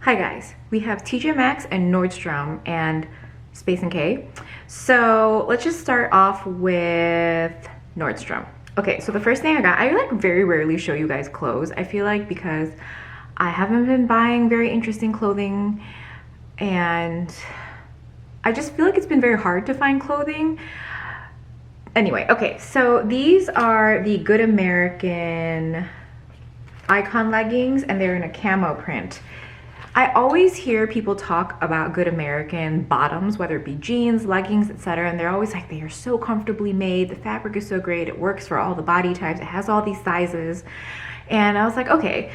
Hi guys, we have TJMaxx and Nordstrom and C&C. So let's just start off with Nordstrom. Okay, so the first thing I like very rarely show you guys clothes. I feel like because I haven't been buying very interesting clothing and I just feel like it's been very hard to find clothing. Anyway, okay, so these are the Good American Icon leggings and they're in a camo print. I always hear people talk about Good American bottoms, whether it be jeans, leggings, etc. And they're always like, they are so comfortably made. The fabric is so great. It works for all the body types. It has all these sizes. And I was like, okay.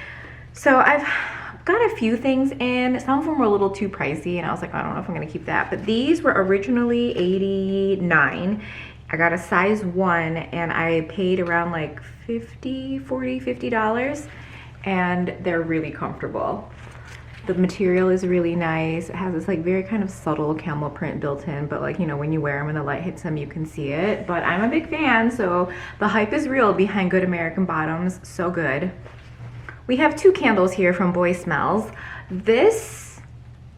So I've got a few things in. Some of them were a little too pricey. And I was like, I don't know if I'm going to keep that. But these were originally $89. I got a size 1 and I paid around like $50. And they're really comfortable. The material is really nice. It has this like very kind of subtle camel print built in, but like, you know, when you wear them and the light hits them, you can see it. But I'm a big fan, so the hype is real behind Good American bottoms. So good. We have 2 candles here from Boy Smells. This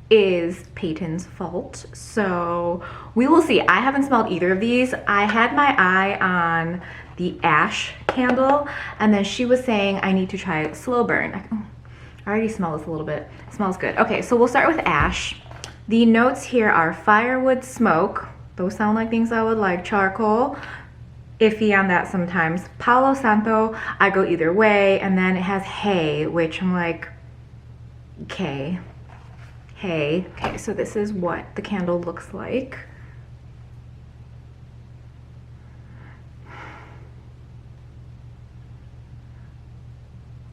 is Peyton's fault, so we will see. I haven't smelled either of these. I had my eye on the ash candle, and then she was saying I need to try slow burn. I already smell this a little bit. It smells good. Okay, so we'll start with ash. The notes here are firewood, smoke. Those sound like things I would like. Charcoal, iffy on that sometimes. Palo Santo, I go either way. And then it has hay, which I'm like, okay. Hay. Okay, so this is what the candle looks like.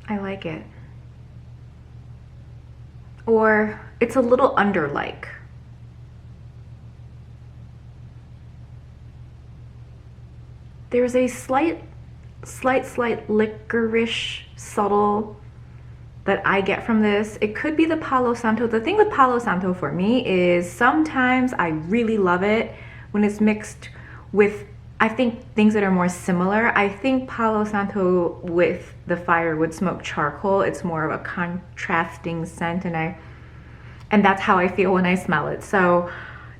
I like it. Or it's a little under-like. There's a slight licorice subtle that I get from this. It could be the Palo Santo. The thing with Palo Santo for me is sometimes I really love it when it's mixed with, I think, things that are more similar. I think Palo Santo with the firewood smoke charcoal, it's more of a contrasting scent, and that's how I feel when I smell it. So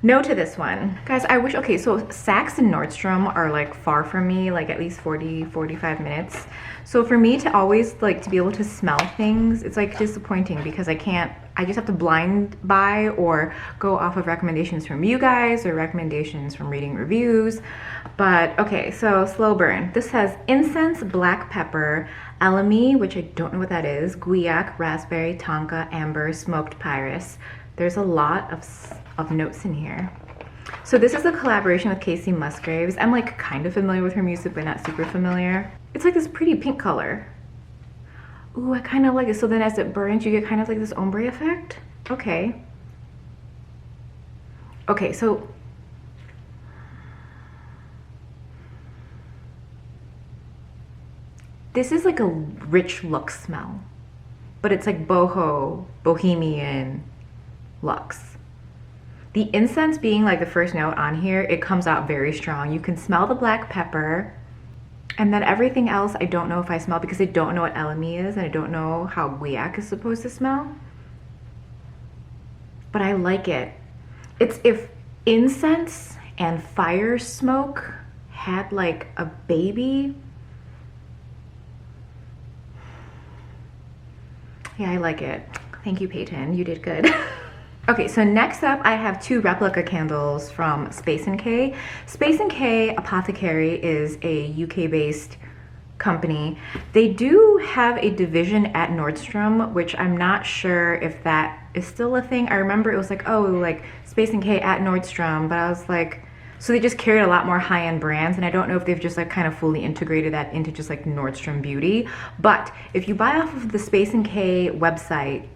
no to this one. Guys, I wish, okay, so Saks and Nordstrom are like far from me, like at least 45 minutes. So for me to always like to be able to smell things, it's like disappointing because I just have to blind buy or go off of recommendations from you guys or recommendations from reading reviews. But okay, so slow burn. This has incense, black pepper, elemi, which I don't know what that is, guaiac, raspberry, tonka, amber, smoked pyrus. There's a lot of notes in here. So this is a collaboration with Casey Musgraves. I'm like kind of familiar with her music, but not super familiar. It's like this pretty pink color. Ooh, I kind of like it. So then as it burns, you get kind of like this ombre effect. Okay. Okay, so this is like a rich luxe smell, but it's like bohemian luxe. The incense being like the first note on here, it comes out very strong. You can smell the black pepper, and then everything else I don't know if I smell because I don't know what elemi is and I don't know how guaiac is supposed to smell. But I like it. It's if incense and fire smoke had like a baby. Yeah, I like it. Thank you, Peyton. You did good. Okay, so next up I have 2 replica candles from C&C. C&C Apothecary is a UK-based company. They do have a division at Nordstrom, which I'm not sure if that is still a thing. I remember it was like, oh, like C&C at Nordstrom, but I was like, so they just carried a lot more high-end brands, and I don't know if they've just like kind of fully integrated that into just like Nordstrom Beauty. But if you buy off of the C&C website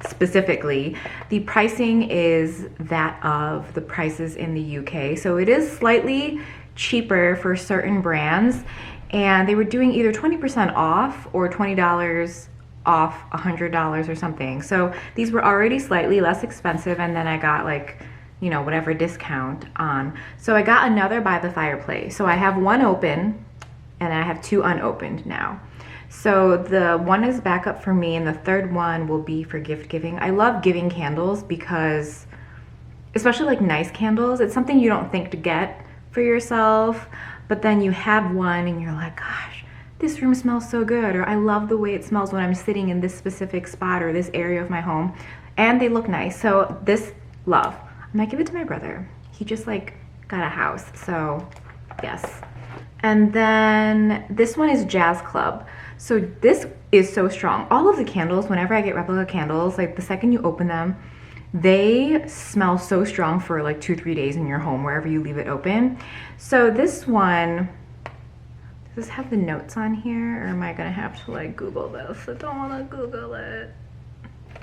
specifically, the pricing is that of the prices in the UK. So it is slightly cheaper for certain brands, and they were doing either 20% off or $20 off $100 or something. So these were already slightly less expensive, and then I got like, you know, whatever discount on. So I got another by the fireplace. So I have 1 open and I have 2 unopened now. So the one is backup for me, and the third one will be for gift giving. I love giving candles because, especially like nice candles, it's something you don't think to get for yourself, but then you have one and you're like, gosh, this room smells so good, or I love the way it smells when I'm sitting in this specific spot or this area of my home, and they look nice. So this, love. I might give it to my brother. He just like got a house, so yes. And then this one is Jazz Club. So this is so strong. All of the candles, whenever I get Replica candles, like the second you open them, they smell so strong for like 2-3 days in your home, wherever you leave it open. So this one, does this have the notes on here, or am I gonna have to like Google this? I don't wanna Google it.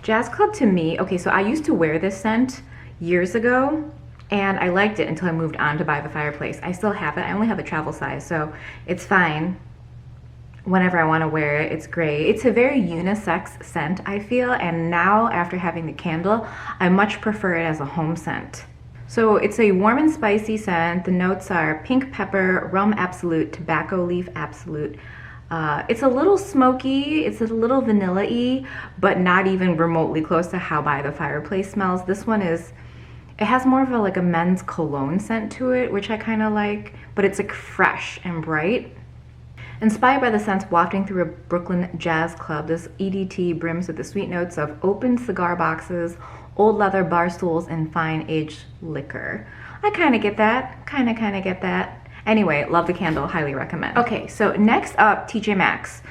Jazz Club to me, okay, so I used to wear this scent years ago, and I liked it until I moved on to By the Fireplace. I still have it. I only have a travel size, so it's fine. Whenever I want to wear it, it's great. It's a very unisex scent, I feel, and now after having the candle, I much prefer it as a home scent. So it's a warm and spicy scent. The notes are pink pepper, rum absolute, tobacco leaf absolute. It's a little smoky, it's a little vanilla-y, but not even remotely close to how By the Fireplace smells. This one is, it has more of a like a men's cologne scent to it, which I kind of like, but it's like fresh and bright. Inspired by the scents wafting through a Brooklyn jazz club, this EDT brims with the sweet notes of open cigar boxes, old leather bar stools, and fine aged liquor. I kind of get that, kind of get that. Anyway, love the candle, highly recommend. Okay, so next up, TJMaxx.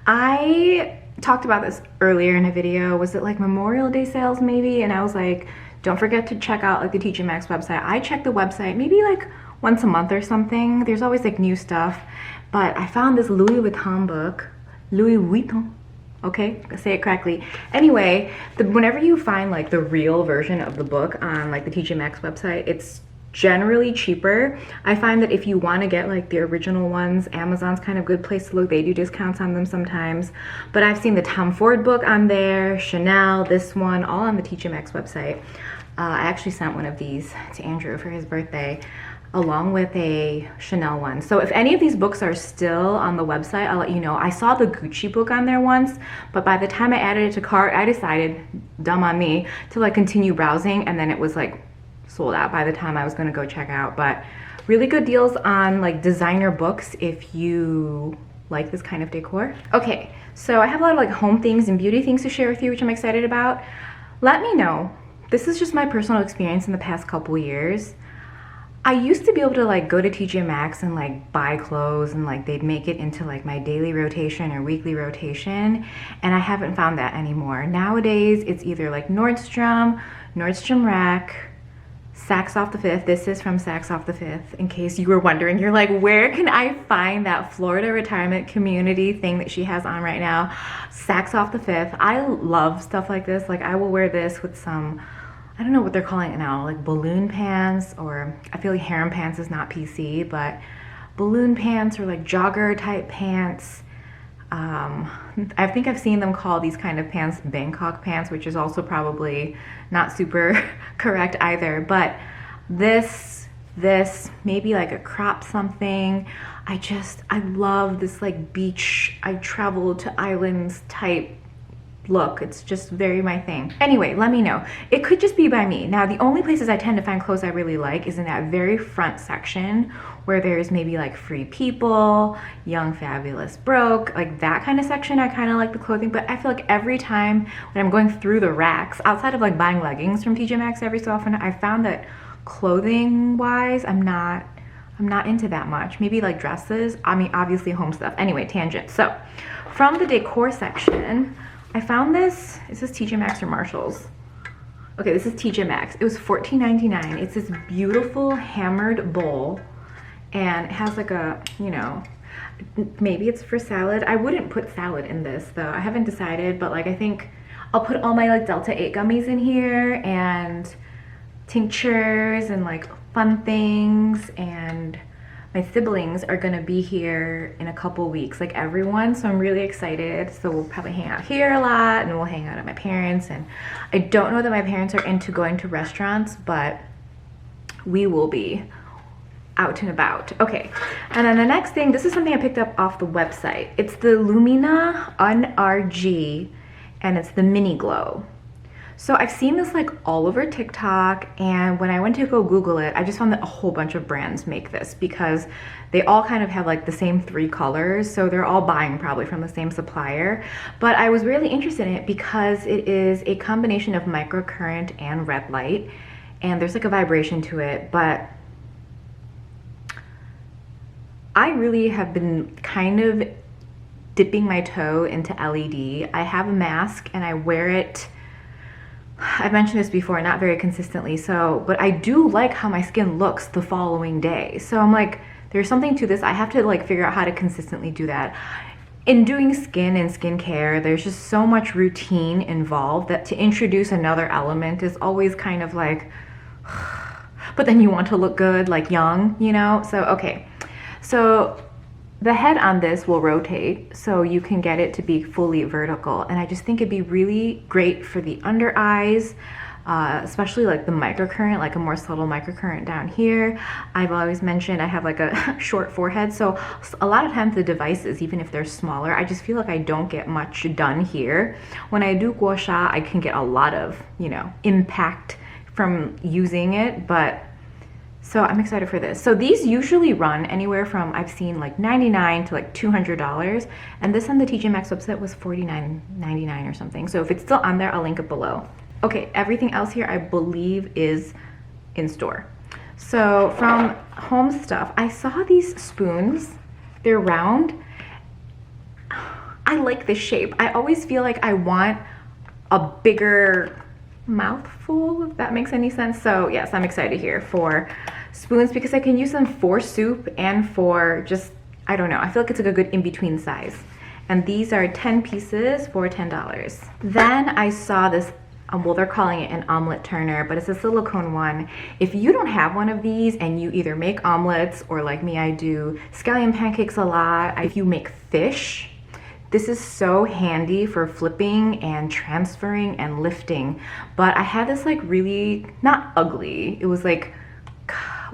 I talked about this earlier in a video. Was it like Memorial Day sales maybe? And I was like, don't forget to check out like the TJMaxx website. I check the website maybe like once a month or something. There's always like new stuff. But I found this Louis Vuitton book. Louis Vuitton. Okay, say it correctly. Anyway, whenever you find like the real version of the book on like the TJMaxx website, it's generally cheaper. I find that if you want to get like the original ones, Amazon's kind of a good place to look. They do discounts on them sometimes. But I've seen the Tom Ford book on there, Chanel, this one, all on the TJMaxx website. I actually sent one of these to Andrew for his birthday, along with a Chanel one. So if any of these books are still on the website, I'll let you know. I saw the Gucci book on there once, but by the time I added it to cart, I decided, dumb on me, to like continue browsing, and then it was like sold out by the time I was gonna go check out. But really good deals on like designer books if you like this kind of decor. Okay, so I have a lot of like home things and beauty things to share with you, which I'm excited about. Let me know. This is just my personal experience in the past couple years. I used to be able to like go to TJMaxx and like buy clothes, and like they'd make it into like my daily rotation or weekly rotation, and I haven't found that anymore. Nowadays it's either like Nordstrom, Nordstrom Rack, Saks Off the Fifth. This is from Saks Off the Fifth, in case you were wondering. You're like, where can I find that Florida retirement community thing that she has on right now? Saks Off the Fifth. I love stuff like this. Like I will wear this with some, I don't know what they're calling it now, like balloon pants, or I feel like harem pants is not PC, but balloon pants or like jogger type pants. I think I've seen them call these kind of pants Bangkok pants, which is also probably not super correct either. But this, maybe like a crop something. I love this like beach, I travel to islands type look. It's just very my thing. Anyway, let me know. It could just be by me. Now, the only places I tend to find clothes I really like is in that very front section where there's maybe like Free People, Young Fabulous Broke, like that kind of section. I kind of like the clothing, but I feel like every time when I'm going through the racks, outside of like buying leggings from TJMaxx every so often, I found that clothing wise, I'm not into that much. Maybe like dresses, I mean, obviously home stuff. Anyway, tangent. So from the decor section, I found this. Is this TJMaxx or Marshalls? Okay, this is TJMaxx. It was $14.99. It's this beautiful hammered bowl, and it has like a, you know, maybe it's for salad. I wouldn't put salad in this though. I haven't decided, but like I think I'll put all my like Delta 8 gummies in here, and tinctures and like fun things, and my siblings are gonna be here in a couple weeks, like everyone, so I'm really excited. So we'll probably hang out here a lot, and we'll hang out at my parents', and I don't know that my parents are into going to restaurants, but we will be out and about. Okay, and then the next thing, this is something I picked up off the website. It's the Lumina NRG, and it's the Mini Glow. So I've seen this like all over TikTok, and when I went to go Google it, I just found that a whole bunch of brands make this because they all kind of have like the same 3 colors, so they're all buying probably from the same supplier. But I was really interested in it because it is a combination of microcurrent and red light, and there's like a vibration to it. But I really have been kind of dipping my toe into LED. I have a mask and I wear it, I've mentioned this before, not very consistently, so, but I do like how my skin looks the following day. So I'm like, there's something to this. I have to like figure out how to consistently do that. In doing skin and skincare, there's just so much routine involved that to introduce another element is always kind of like, but then you want to look good, like young, you know? So, okay. So the head on this will rotate, so you can get it to be fully vertical. And I just think it'd be really great for the under eyes, especially like the microcurrent, like a more subtle microcurrent down here. I've always mentioned I have like a short forehead, so a lot of times the devices, even if they're smaller, I just feel like I don't get much done here. When I do gua sha, I can get a lot of, you know, impact from using it, but so I'm excited for this. So these usually run anywhere from, I've seen like $99 to like $200, and this on the TJMaxx website was $49.99 or something. So if it's still on there, I'll link it below. Okay, everything else here I believe is in store. So from home stuff, I saw these spoons. They're round. I like this shape. I always feel like I want a bigger mouthful, if that makes any sense. So yes, I'm excited here for spoons because I can use them for soup and for just, I don't know, I feel like it's like a good in-between size. And these are 10 pieces for $10. Then I saw this, well, they're calling it an Omelette Turner, but it's a silicone one. If you don't have one of these and you either make omelets or like me, I do scallion pancakes a lot. If you make fish, this is so handy for flipping and transferring and lifting. But I had this like really, not ugly, it was like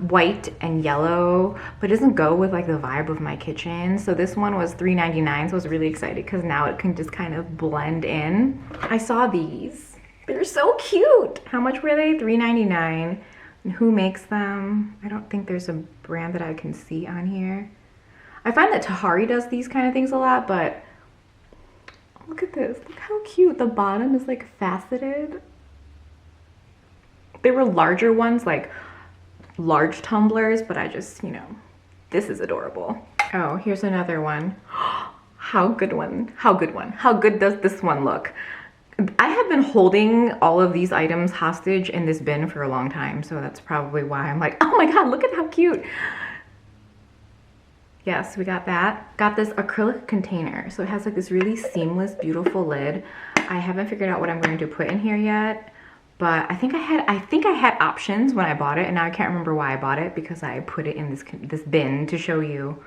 white and yellow, but it doesn't go with like the vibe of my kitchen. So this one was $3.99, so I was really excited because now it can just kind of blend in. I saw these. They're so cute. How much were they? $3.99. And who makes them? I don't think there's a brand that I can see on here. I find that Tahari does these kind of things a lot, but look at this. Look how cute. The bottom is like faceted. There were larger ones, like large tumblers, but I just, you know, this is adorable. Oh, here's another one. How good one. How good one. How good does this one look? I have been holding all of these items hostage in this bin for a long time, so that's probably why I'm like, oh my god, look at how cute. Yes, we got that. Got this acrylic container. So it has like this really seamless, beautiful lid. I haven't figured out what I'm going to put in here yet, but I think I had options when I bought it, and now I can't remember why I bought it because I put it in this bin to show you.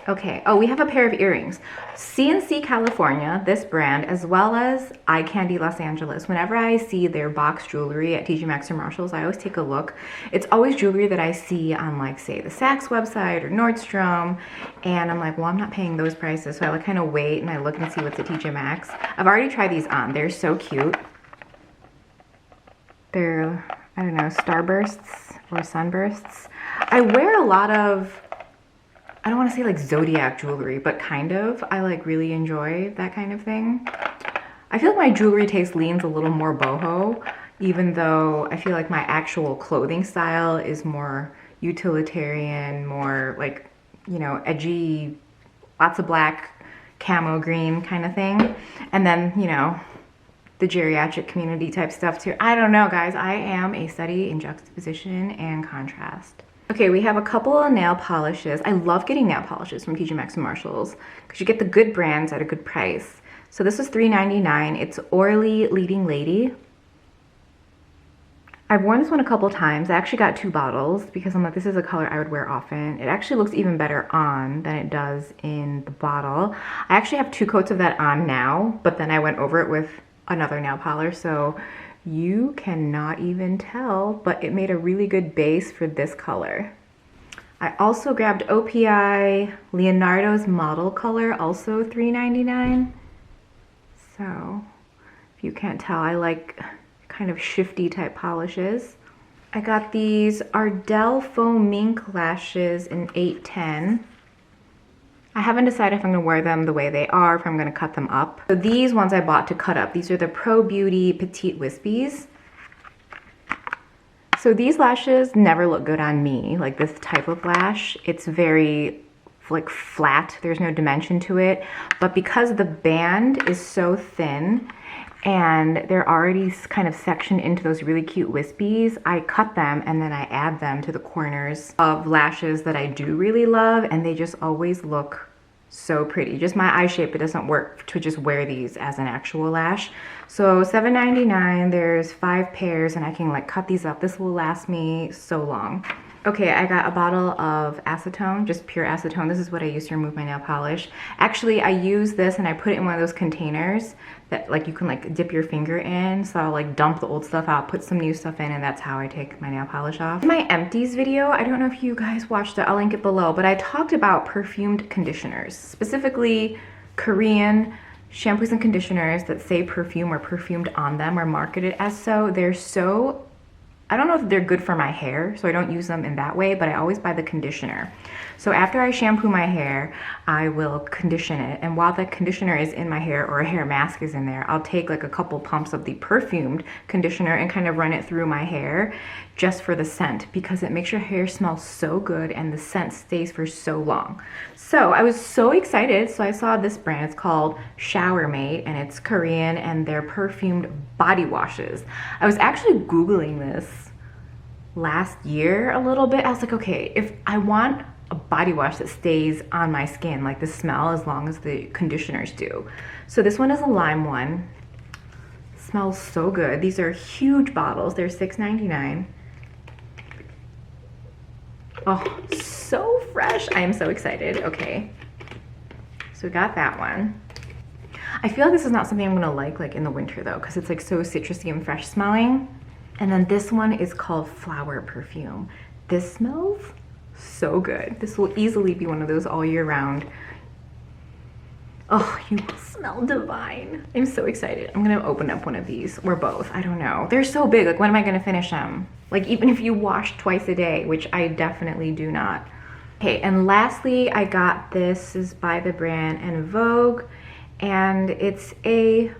Okay, oh, we have a pair of earrings. C&C California, this brand, as well as Eye Candy Los Angeles. Whenever I see their box jewelry at TJMaxx or Marshalls, I always take a look. It's always jewelry that I see on, like, say, the Saks website or Nordstrom, and I'm like, well, I'm not paying those prices, so I like kind of wait and I look and see what's at TJMaxx. I've already tried these on. They're so cute. They're, I don't know, starbursts or sunbursts. I wear a lot of, I don't want to say like zodiac jewelry, but kind of. I like really enjoy that kind of thing. I feel like my jewelry taste leans a little more boho, even though I feel like my actual clothing style is more utilitarian, more like, you know, edgy, lots of black, camo green kind of thing. And then, you know, the geriatric community type stuff too. I don't know, guys. I am a study in juxtaposition and contrast. Okay, we have a couple of nail polishes. I love getting nail polishes from TJMaxx and Marshalls because you get the good brands at a good price. So this was $3.99. It's Orly Leading Lady. I've worn this one a couple times. I actually got 2 bottles because I'm like, this is a color I would wear often. It actually looks even better on than it does in the bottle. I actually have 2 coats of that on now, but then I went over it with another nail polish, so you cannot even tell, but it made a really good base for this color. I also grabbed OPI Leonardo's Model Color, also $3.99. So if you can't tell, I like kind of shifty type polishes. I got these Ardell Faux Mink lashes in 810. I haven't decided if I'm gonna wear them the way they are, if I'm gonna cut them up. So these ones I bought to cut up. These are the Pro Beauty Petite Wispies. So these lashes never look good on me, like this type of lash. It's very like flat, there's no dimension to it. But because the band is so thin and they're already kind of sectioned into those really cute wispies, I cut them and then I add them to the corners of lashes that I do really love, and they just always look so pretty. Just my eye shape, it doesn't work to just wear these as an actual lash. So $7.99, there's 5 pairs and I can like cut these up. This will last me so long. Okay, I got a bottle of acetone, just pure acetone. This is what I use to remove my nail polish. Actually, I use this and I put it in one of those containers that like you can like dip your finger in. So I'll like dump the old stuff out, put some new stuff in, and that's how I take my nail polish off. In my empties video, I don't know if you guys watched it, I'll link it below, but I talked about perfumed conditioners, specifically Korean shampoos and conditioners that say perfume or perfumed on them or marketed as so. They're so, I don't know if they're good for my hair, so I don't use them in that way, but I always buy the conditioner. So after I shampoo my hair, I will condition it. And while the conditioner is in my hair or a hair mask is in there, I'll take like a couple pumps of the perfumed conditioner and kind of run it through my hair just for the scent, because it makes your hair smell so good and the scent stays for so long. So I was so excited. So I saw this brand, it's called Shower Mate, and it's Korean, and they're perfumed body washes. I was actually Googling this last year a little bit. I was like, okay, if I want a body wash that stays on my skin, like the smell, as long as the conditioners do. So this one is a lime one. Smells so good. These are huge bottles. They're $6.99. Oh, so fresh. I am so excited. Okay, so we got that one. I feel like this is not something I'm gonna like in the winter though, because it's like so citrusy and fresh smelling. And then this one is called Flower Perfume. This smells so good. This will easily be one of those all year round. Oh, you smell divine. I'm so excited. I'm gonna open up one of these, or both, I don't know. They're so big, like when am I gonna finish them? Like even if you wash twice a day, which I definitely do not. Okay, and lastly, I got this is by the brand and Vogue, and it's a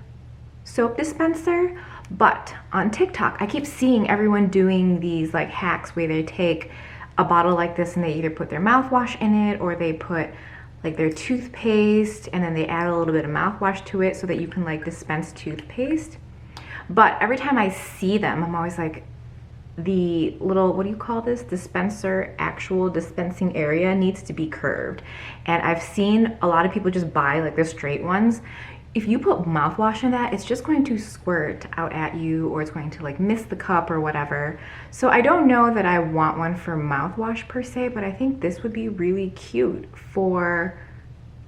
soap dispenser, but on TikTok, I keep seeing everyone doing these like hacks where they take a bottle like this and they either put their mouthwash in it or they put like their toothpaste and then they add a little bit of mouthwash to it so that you can like dispense toothpaste. But every time I see them, I'm always like, the little, what do you call this? Dispenser, actual dispensing area needs to be curved. And I've seen a lot of people just buy like the straight ones. If you put mouthwash in that, it's just going to squirt out at you, or it's going to like miss the cup or whatever. So I don't know that I want one for mouthwash per se, but I think this would be really cute for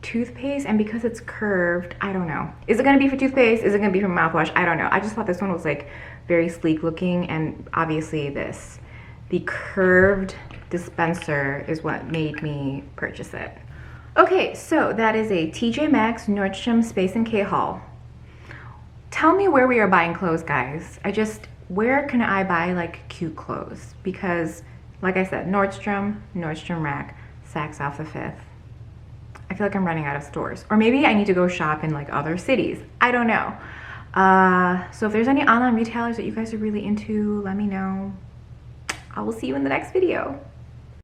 toothpaste. And because it's curved, I don't know. Is it gonna be for toothpaste? Is it gonna be for mouthwash? I don't know. I just thought this one was like very sleek looking, and obviously the curved dispenser is what made me purchase it. Okay, so that is a TJMaxx, Nordstrom, Space & K haul. Tell me where we are buying clothes, guys. Where can I buy like cute clothes? Because like I said, Nordstrom, Nordstrom Rack, Saks off the Fifth. I feel like I'm running out of stores. Or maybe I need to go shop in like other cities. I don't know. So if there's any online retailers that you guys are really into, let me know. I will see you in the next video.